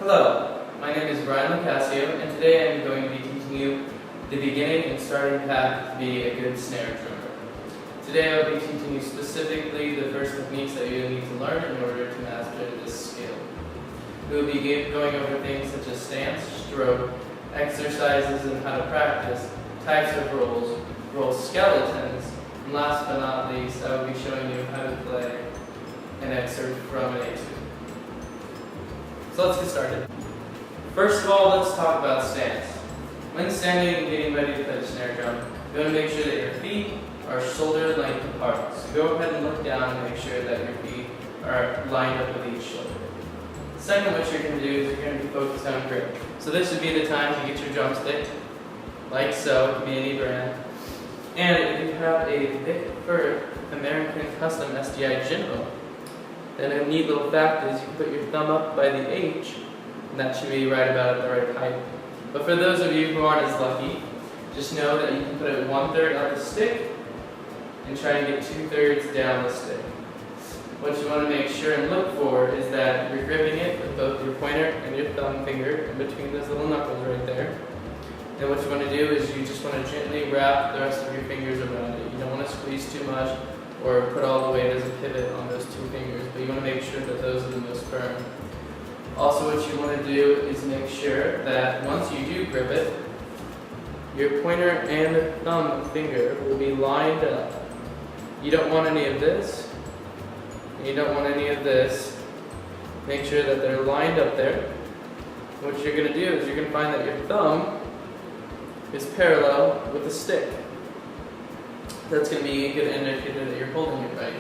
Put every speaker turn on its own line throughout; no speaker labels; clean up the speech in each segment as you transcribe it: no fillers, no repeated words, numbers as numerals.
Hello, my name is Brian Locascio, and today I'm going to be teaching you the beginning and starting path to be a good snare drummer. Today I will be teaching you specifically the first techniques that you need to learn in order to master this skill. We will be going over things such as stance, stroke, exercises and how to practice, types of rolls, roll skeletons, and last but not least, I will be showing you how to play an excerpt from an etude. So let's get started. First of all, let's talk about stance. When standing and getting ready to play the snare drum, you want to make sure that your feet are shoulder length apart. So go ahead and look down and make sure that your feet are lined up with each shoulder. Second, what you're going to do is you're going to be focused on grip. So this would be the time to get your drumstick, like so. It can be any brand. And if you have a Vic American Custom SDI General, then a neat little fact is you can put your thumb up by the H, and that should be right about at the right height. But for those of you who aren't as lucky, just know that you can put it 1/3 up the stick and try and get 2/3 down the stick. What you want to make sure and look for is that you're gripping it with both your pointer and your thumb finger in between those little knuckles right there. And what you want to do is you just want to gently wrap the rest of your fingers around it. You don't want to squeeze too much or put all the weight as a pivot on those two fingers, but you want to make sure that those are the most firm. Also, what you want to do is make sure that once you do grip it, your pointer and thumb finger will be lined up. You don't want any of this, and you don't want any of this. Make sure that they're lined up there. What you're going to do is you're going to find that your thumb is parallel with the stick. That's going to be a good indicator that you're holding it right.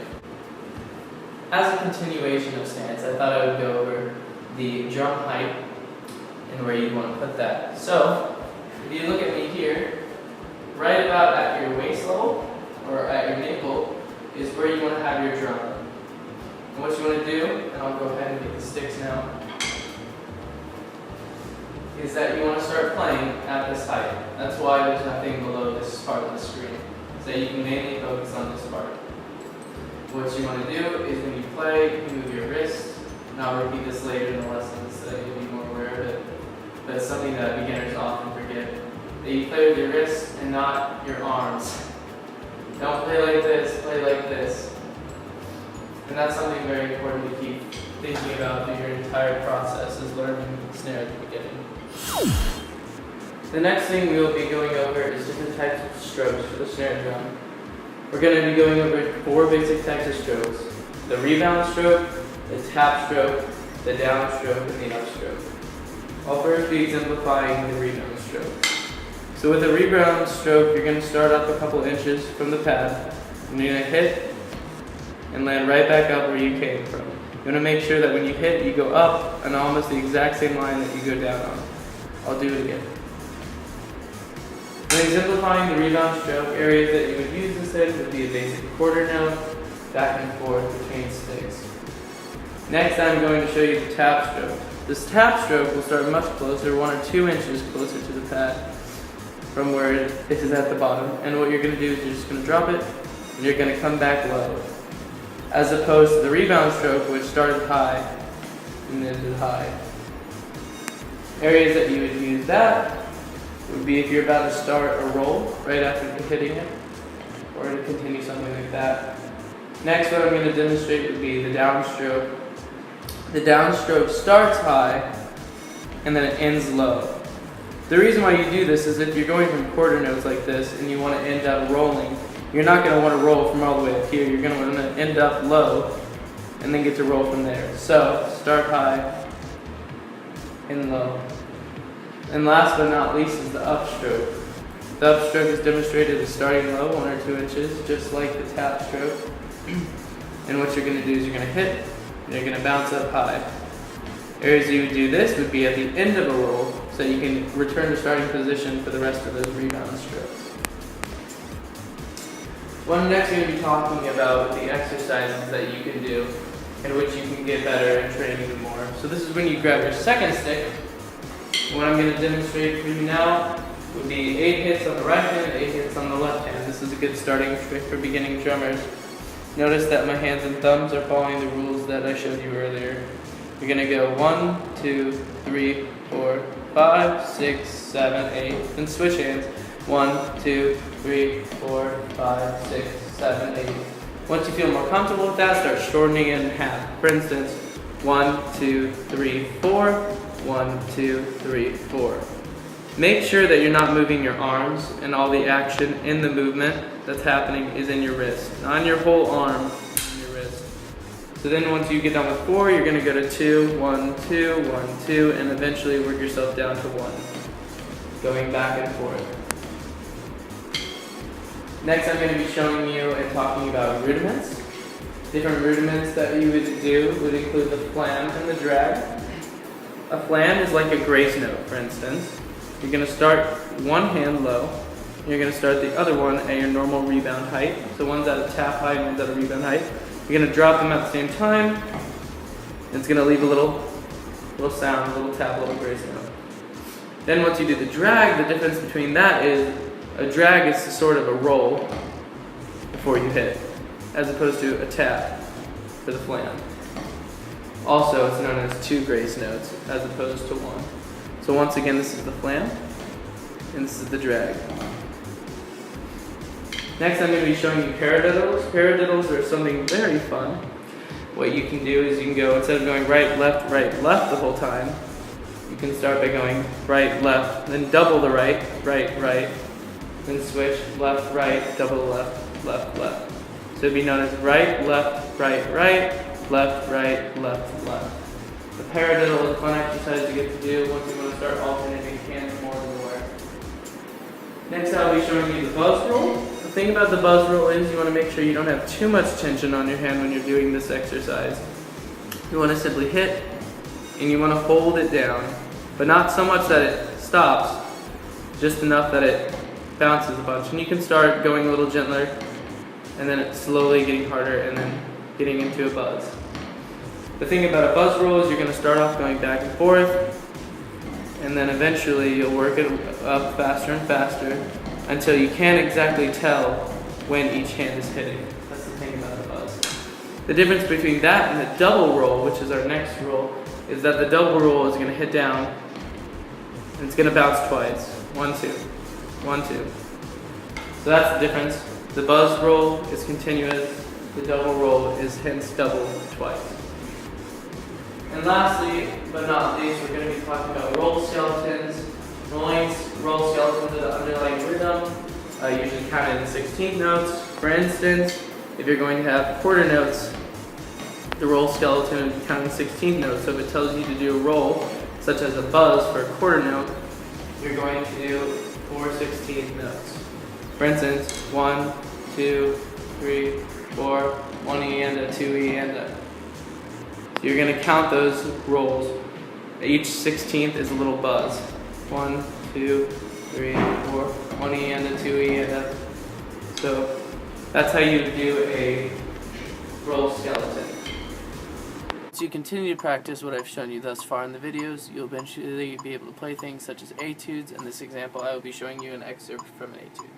As a continuation of stance, I thought I would go over the drum height and where you want to put that. So, if you look at me here, right about at your waist level, or at your navel, is where you want to have your drum. And what you want to do, and I'll go ahead and get the sticks now, is that you want to start playing at this height. That's why there's nothing below this part of the screen, so you can mainly focus on this part. What you want to do is when you play, you move your wrists, and I'll repeat this later in the lesson so that you'll be more aware of it, but it's something that beginners often forget. That you play with your wrists and not your arms. Don't play like this, play like this. And that's something very important to keep thinking about through your entire process is learning the snare at the beginning. The next thing we will be going over is different types of strokes for the snare drum. We're going to be going over 4 basic types of strokes: the rebound stroke, the tap stroke, the down stroke, and the up stroke. I'll first be exemplifying the rebound stroke. So with a rebound stroke, you're going to start up a couple inches from the pad, and you're going to hit and land right back up where you came from. You want to make sure that when you hit, you go up on almost the exact same line that you go down on. I'll do it again. When exemplifying the rebound stroke, areas that you would use this in would be a basic quarter note, back and forth between sticks. Next, I'm going to show you the tap stroke. This tap stroke will start much closer, 1 or 2 inches closer to the pad from where it is at the bottom. And what you're going to do is you're just going to drop it, and you're going to come back low. As opposed to the rebound stroke, which started high and ended high. Areas that you would use that would be if you're about to start a roll right after hitting it, or to continue something like that. Next, what I'm going to demonstrate would be the downstroke. The downstroke starts high, and then it ends low. The reason why you do this is if you're going from quarter notes like this, and you want to end up rolling, you're not going to want to roll from all the way up here. You're going to want to end up low, and then get to roll from there. So, start high, and low. And last but not least is the upstroke. The upstroke is demonstrated as starting low, 1 or 2 inches, just like the tap stroke. And what you're going to do is you're going to hit, and you're going to bounce up high. Areas you would do this would be at the end of a roll, so you can return to starting position for the rest of those rebound strokes. What I'm next going to be talking about the exercises that you can do, in which you can get better and train even more. So this is when you grab your second stick. What I'm going to demonstrate for you now would be 8 hits on the right hand, 8 hits on the left hand. This is a good starting trick for beginning drummers. Notice that my hands and thumbs are following the rules that I showed you earlier. You're going to go 1, 2, 3, 4, 5, 6, 7, 8. Then switch hands. 1, 2, 3, 4, 5, 6, 7, 8. Once you feel more comfortable with that, start shortening it in half. For instance, 1, 2, 3, 4. 1, 2, 3, 4. Make sure that you're not moving your arms and all the action in the movement that's happening is in your wrist, not in your whole arm, in your wrist. So then once you get done with 4, you're going to go to 2, 1, 2, 1, 2, and eventually work yourself down to 1, going back and forth. Next, I'm going to be showing you and talking about rudiments. Different rudiments that you would do would include the flam and the drag. A flam is like a grace note, for instance. You're going to start one hand low. You're going to start the other one at your normal rebound height. So one's at a tap height and one's at a rebound height. You're going to drop them at the same time. And it's going to leave a little sound, a little tap, a little grace note. Then once you do the drag, the difference between that is a drag is sort of a roll before you hit, as opposed to a tap for the flam. Also, it's known as 2 grace notes as opposed to 1. So once again, this is the flam, and this is the drag. Next, I'm going to be showing you paradiddles. Paradiddles are something very fun. What you can do is you can go, instead of going right, left the whole time, you can start by going right, left, then double the right, right, then switch, left, right, double left, left. So it'd be known as right, left, right, left, right, left. The paradiddle is a fun exercise you get to do once you want to start alternating hands more and more. Next, I'll be showing you the buzz roll. The thing about the buzz roll is you want to make sure you don't have too much tension on your hand when you're doing this exercise. You want to simply hit, and you want to hold it down, but not so much that it stops, just enough that it bounces a bunch. And you can start going a little gentler, and then it's slowly getting harder, and then getting into a buzz. The thing about a buzz roll is you're going to start off going back and forth, and then eventually you'll work it up faster and faster until you can't exactly tell when each hand is hitting. That's the thing about a buzz. The difference between that and the double roll, which is our next roll, is that the double roll is going to hit down, and it's going to bounce twice. 1, 2, 1, 2. So that's the difference. The buzz roll is continuous. The double roll is hence double twice. And lastly, but not least, we're going to be talking about roll skeletons. Roll skeletons are the underlying rhythm, usually counted in 16th notes. For instance, if you're going to have quarter notes, the roll skeleton would be counted in 16th notes. So if it tells you to do a roll, such as a buzz for a quarter note, you're going to do 4 16th notes. For instance, 1, 2, 3, 4, 1 E and a 2 E and a. So you're going to count those rolls. Each 16th is a little buzz. 1, 2, 3, 4, 1 E and a 2 E and a. So that's how you do a roll skeleton. As you continue to practice what I've shown you thus far in the videos, you'll eventually be able to play things such as etudes. In this example, I will be showing you an excerpt from an etude.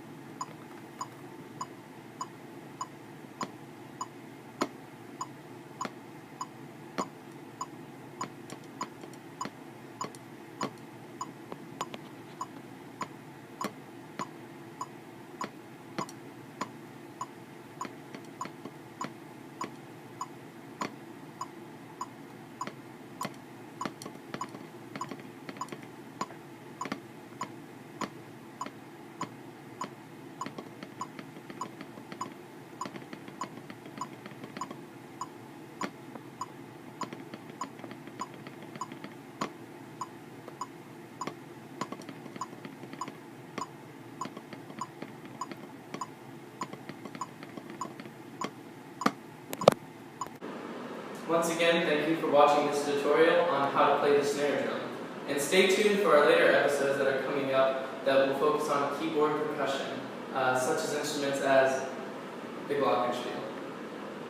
Once again, thank you for watching this tutorial on how to play the snare drum. And stay tuned for our later episodes that are coming up that will focus on keyboard percussion, such as instruments as the glockenspiel.